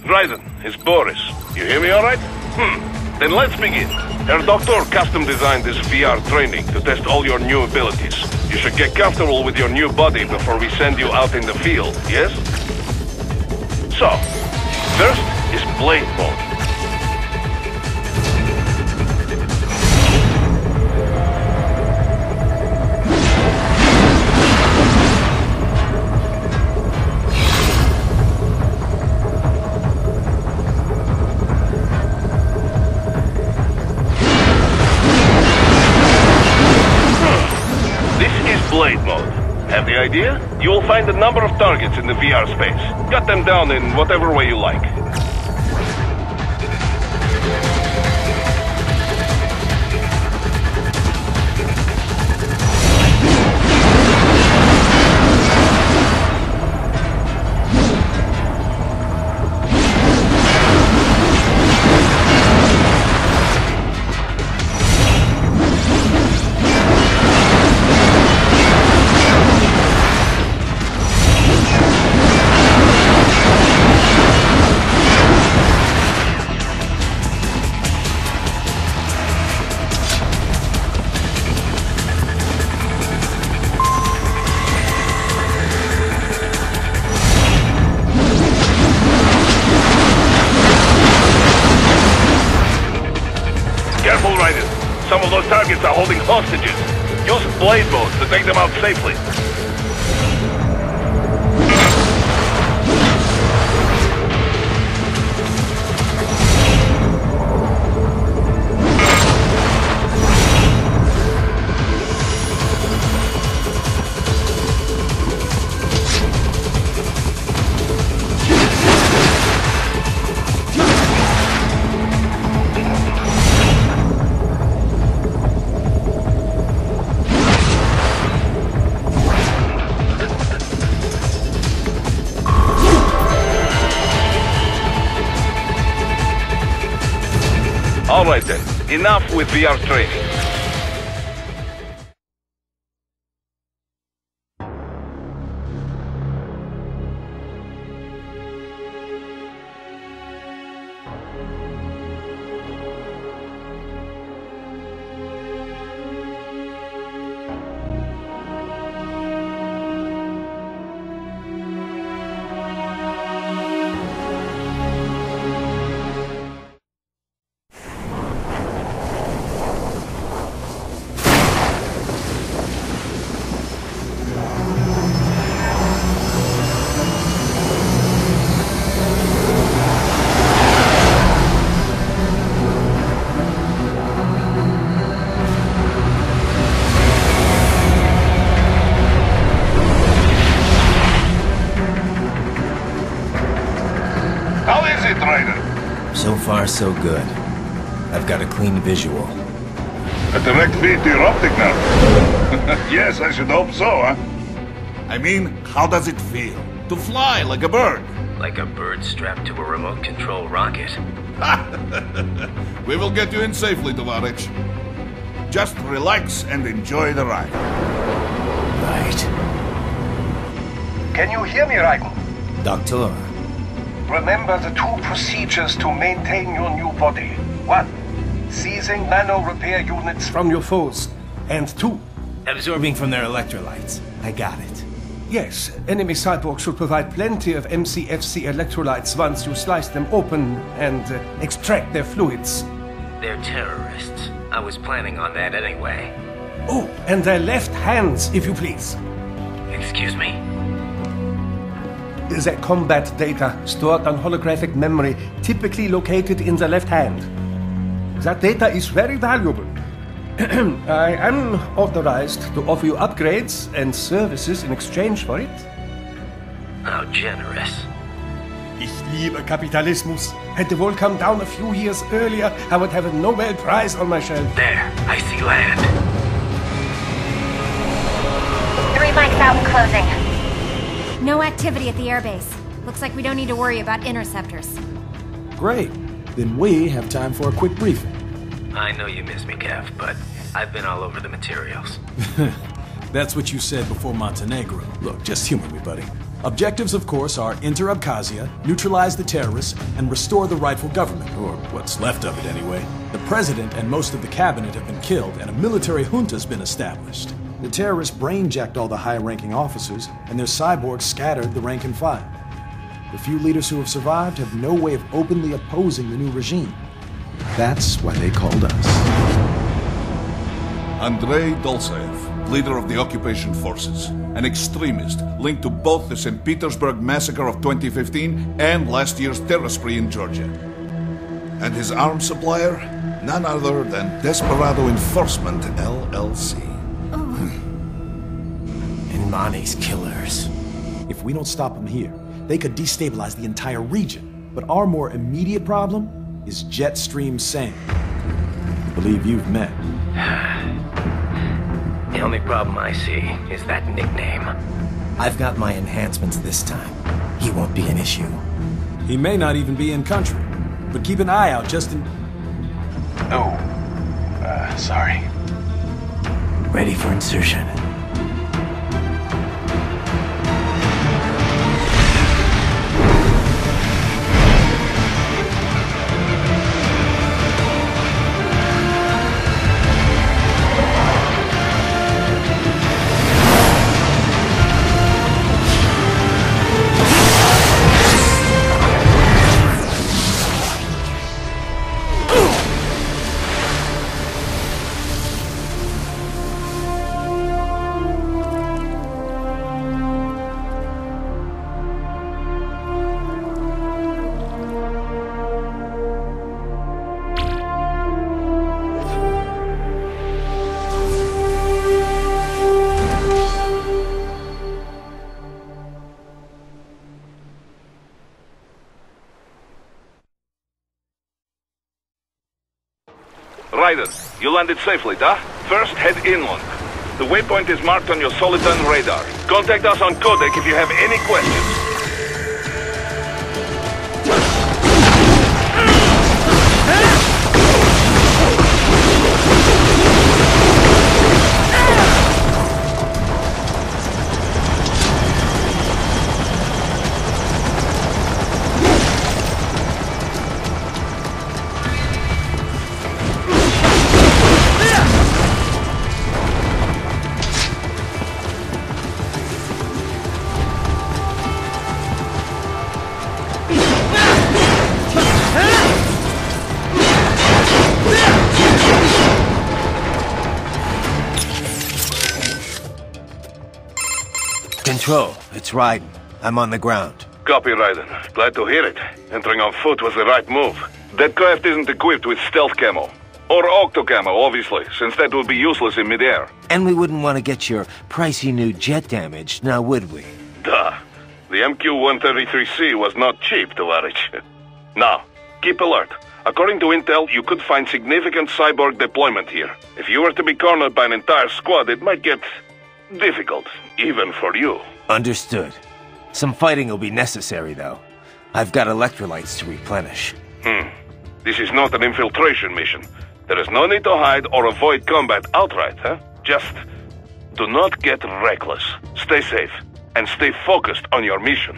Raiden, it's Boris. You hear me all right? Then let's begin. Herr Doctor custom designed this VR training to test all your new abilities. You should get comfortable with your new body before we send you out in the field, yes? So, first is Blade Mode. Blade Mode. Have the idea? You will find a number of targets in the VR space. Cut them down in whatever way you like. Careful, Raiden. Some of those targets are holding hostages. Use Blade Mode to take them out safely. Alright then, enough with VR training. So far, so good. I've got a clean visual. A direct feed to your optic now. Yes, I should hope so, huh? I mean, how does it feel? To fly like a bird? Like a bird strapped to a remote control rocket. We will get you in safely, Tovarich. Just relax and enjoy the ride. Right. Can you hear me, Raiden? Doctor. Remember the two procedures to maintain your new body. 1. Seizing nano repair units from your foes. And 2. Absorbing from their electrolytes. I got it. Yes, enemy cyborgs should provide plenty of MCFC electrolytes once you slice them open and extract their fluids. They're terrorists. I was planning on that anyway. Oh, and their left hands, if you please. Excuse me? The combat data stored on holographic memory, typically located in the left hand. That data is very valuable. I am authorized to offer you upgrades and services in exchange for it. How generous. Ich liebe Kapitalismus. Had the wall come down a few years earlier, I would have a Nobel Prize on my shelf. There, I see land. 3 mics out and closing. No activity at the airbase. Looks like we don't need to worry about interceptors. Great. Then we have time for a quick briefing. I know you miss me, Kev, but I've been all over the materials. That's what you said before Montenegro. Look, just humor me, buddy. Objectives, of course, are enter Abkhazia, neutralize the terrorists, and restore the rightful government, or what's left of it anyway. The president and most of the cabinet have been killed, and a military junta's been established. The terrorists brain-jacked all the high-ranking officers, and their cyborgs scattered the rank and file. The few leaders who have survived have no way of openly opposing the new regime. That's why they called us. Andrei Dolzaev, leader of the occupation forces, an extremist linked to both the St. Petersburg massacre of 2015 and last year's terror spree in Georgia. And his arms supplier? None other than Desperado Enforcement, LLC. And Mani's killers. If we don't stop them here, they could destabilize the entire region. But our more immediate problem is Jetstream Sam. I believe you've met. The only problem I see is that nickname. I've got my enhancements this time. He won't be an issue. He may not even be in country. But keep an eye out just in... Oh, sorry. Ready for insertion. Ryder, you landed safely, da? First, head inland. The waypoint is marked on your Soliton radar. Contact us on Codec if you have any questions. Control, it's Raiden. I'm on the ground. Copy, Raiden. Glad to hear it. Entering on foot was the right move. That craft isn't equipped with stealth camo. Or octo camo, obviously, since that would be useless in midair. And we wouldn't want to get your pricey new jet damaged, now would we? Duh. The MQ-133C was not cheap, Tovarich. Now, keep alert. According to intel, you could find significant cyborg deployment here. If you were to be cornered by an entire squad, it might get difficult, even for you. Understood. Some fighting will be necessary, though. I've got electrolytes to replenish. This is not an infiltration mission. There is no need to hide or avoid combat outright, huh? Just do not get reckless. Stay safe, and stay focused on your mission.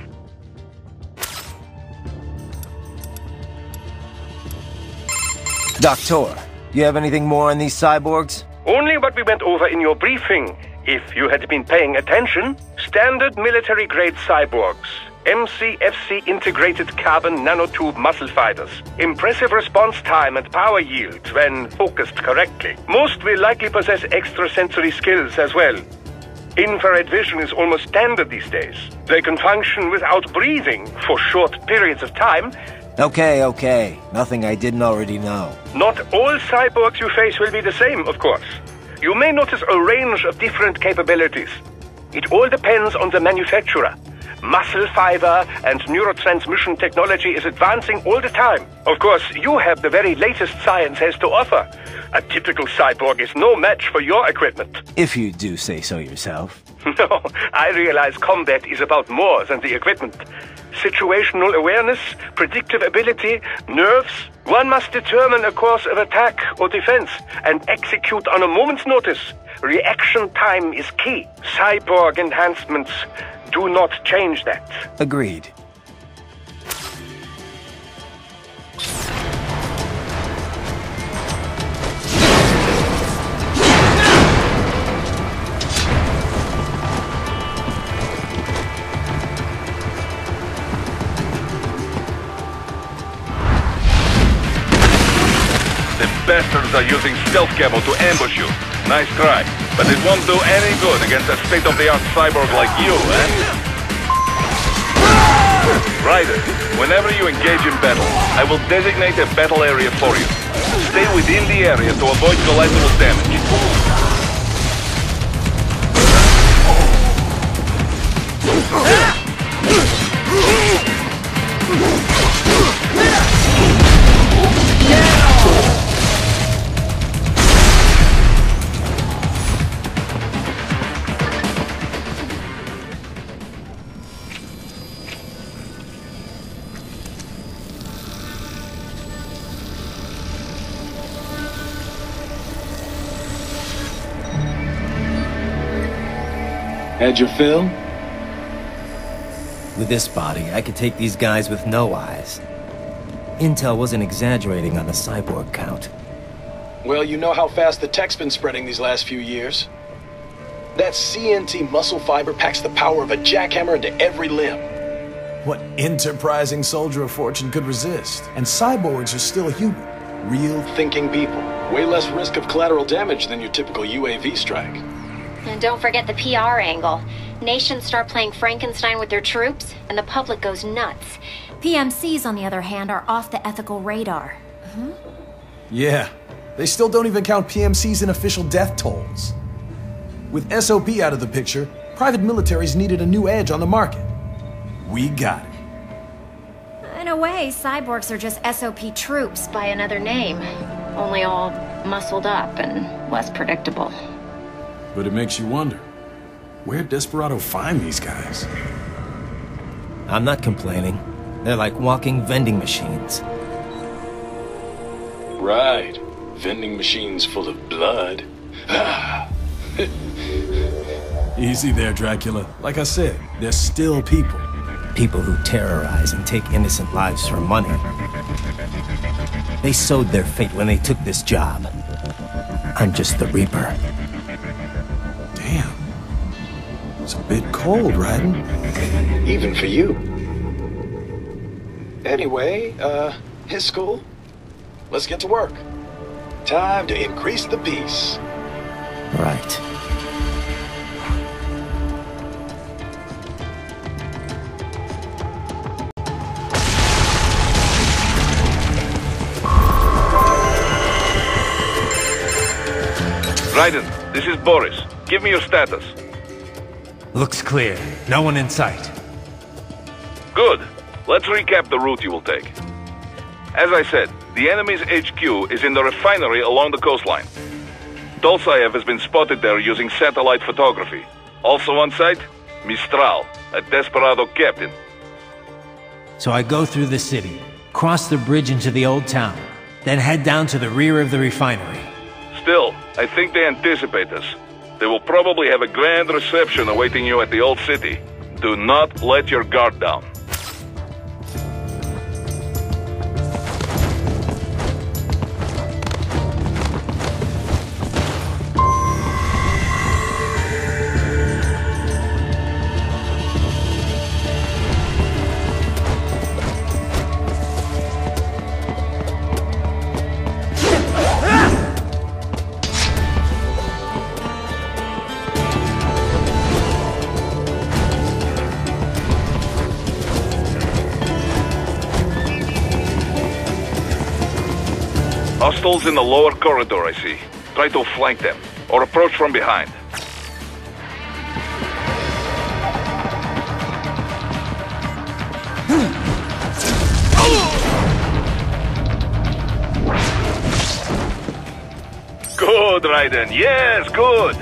Doctor, you have anything more on these cyborgs? Only what we went over in your briefing. If you had been paying attention, standard military-grade cyborgs. MCFC integrated carbon nanotube muscle fighters. Impressive response time and power yield when focused correctly. Most will likely possess extrasensory skills as well. Infrared vision is almost standard these days. They can function without breathing for short periods of time. Okay. Nothing I didn't already know. Not all cyborgs you face will be the same, of course. You may notice a range of different capabilities. It all depends on the manufacturer. Muscle fiber and neurotransmission technology is advancing all the time. Of course, you have the very latest science has to offer. A typical cyborg is no match for your equipment. If you do say so yourself. No, I realize combat is about more than the equipment. Situational awareness, predictive ability, nerves. One must determine a course of attack or defense and execute on a moment's notice. Reaction time is key. Cyborg enhancements Do not change that. Agreed. Bastards are using stealth camo to ambush you. Nice try, but it won't do any good against a state-of-the-art cyborg like you, eh? Ryder, whenever you engage in battle, I will designate a battle area for you. Stay within the area to avoid collateral damage. Had your fill? With this body, I could take these guys with no eyes. Intel wasn't exaggerating on the cyborg count. Well, you know how fast the tech's been spreading these last few years. That CNT muscle fiber packs the power of a jackhammer into every limb. What enterprising soldier of fortune could resist? And cyborgs are still human. Real thinking people. Way less risk of collateral damage than your typical UAV strike. And don't forget the PR angle. Nations start playing Frankenstein with their troops, and the public goes nuts. PMCs, on the other hand, are off the ethical radar. Yeah, they still don't even count PMCs in official death tolls. With SOP out of the picture, private militaries needed a new edge on the market. We got it. In a way, cyborgs are just SOP troops by another name. Only all muscled up and less predictable. But it makes you wonder, where'd Desperado find these guys? I'm not complaining. They're like walking vending machines. Right. Vending machines full of blood. Easy there, Dracula. Like I said, they're still people. People who terrorize and take innocent lives for money. They sowed their fate when they took this job. I'm just the Reaper. Damn. It's a bit cold, Raiden. Even for you. Anyway, his school. Let's get to work. Time to increase the peace. Right. Raiden, this is Boris. Give me your status. Looks clear. No one in sight. Good. Let's recap the route you will take. As I said, the enemy's HQ is in the refinery along the coastline. Dolsaev has been spotted there using satellite photography. Also on site, Mistral, a Desperado captain. So I go through the city, cross the bridge into the old town, then head down to the rear of the refinery. Still, I think they anticipate us. They will probably have a grand reception awaiting you at the old city. Do not let your guard down. Hostiles in the lower corridor, I see. Try to flank them, or approach from behind. Good, Raiden. Yes, good.